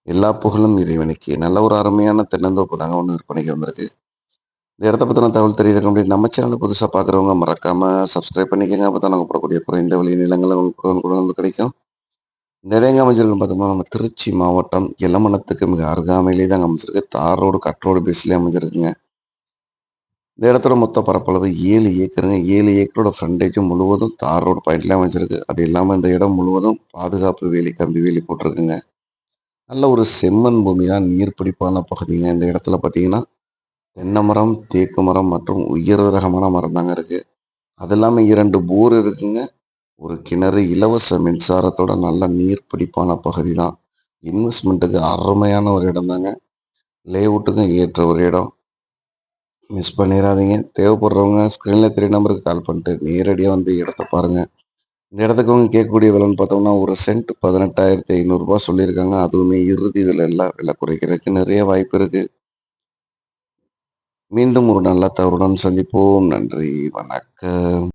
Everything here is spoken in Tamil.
எல்லா புகழும் இறைவனுக்கு. நல்ல ஒரு அருமையான தென்னந்தோப்பு தாங்க ஒண்ணு விற்பனைக்கு வந்திருக்கு. இந்த இடத்த பத்தின தகவல் தெரியறதுக்கு முன்னாடி நம்ம சேனல புதுசா பார்க்குறவங்க மறக்காம சப்ஸ்கிரைப் பண்ணிக்கங்க. அப்பதான் நாங்க போடக்கூடிய குறைந்த விலை நிலங்கள உங்களுக்கு உடனுக்குடன் வந்து கிடைக்கும். இந்த இடம் எங்க அமைஞ்சிருக்குன்னு பார்த்தோம்னா, நம்ம திருச்சி மாவட்டம் எலமணத்துக்கு மிக அருகாமையிலே தாங்க அமைஞ்சிருக்கு. தார் ரோடு, கட் ரோடு பேஸ்லயே அமைஞ்சிருக்குங்க. இந்த இடத்தோட மொத்த பரப்பளவு 7 ஏக்கருங்க. 7 ஏக்கரோட ஃப்ரண்டேஜ் முழுவதும் தார் ரோடு பாயிண்ட்ல அமைஞ்சிருக்கு. அது இல்லாம இந்த இடம் முழுவதும் பாதுகாப்பு வேலி, கம்பி வேலி போட்டிருக்குங்க. நல்ல ஒரு செம்மண் பூமி தான், நீர்பிடிப்பான பகுதிங்க. இந்த இடத்துல பார்த்தீங்கன்னா தென்னை மரம், தேக்கு மரம் மற்றும் உயர் ரகமான மரம் தாங்க இருக்கு. அது இல்லாம 2 போர் இருக்குங்க. ஒரு கிணறு, இலவச மின்சாரத்தோட நல்ல நீர் பிடிப்பான பகுதி தான். இன்வெஸ்ட்மெண்ட்டுக்கு அருமையான ஒரு இடம் தாங்க. லேஅவுட்டுக்கும் ஏற்ற ஒரு இடம். மிஸ் பண்ணிடாதீங்க. தேவைப்படுறவங்க ஸ்க்ரீன்ல தெரிய நம்பருக்கு கால் பண்ணிட்டு நேரடியா வந்து இடத்த பாருங்க. இந்த இடத்துக்கு அவங்க கேட்கக்கூடிய விலைன்னு பார்த்தோம்னா, ஒரு சென்ட் ரூ. 18,500 சொல்லியிருக்காங்க. அதுவுமே இறுதி விலை இல்ல. விலை குறைக்கிறதுக்கு நிறைய வாய்ப்பு இருக்கு. மீண்டும் ஒரு நல்ல தகவலுடன் சந்திப்போம். நன்றி, வணக்கம்.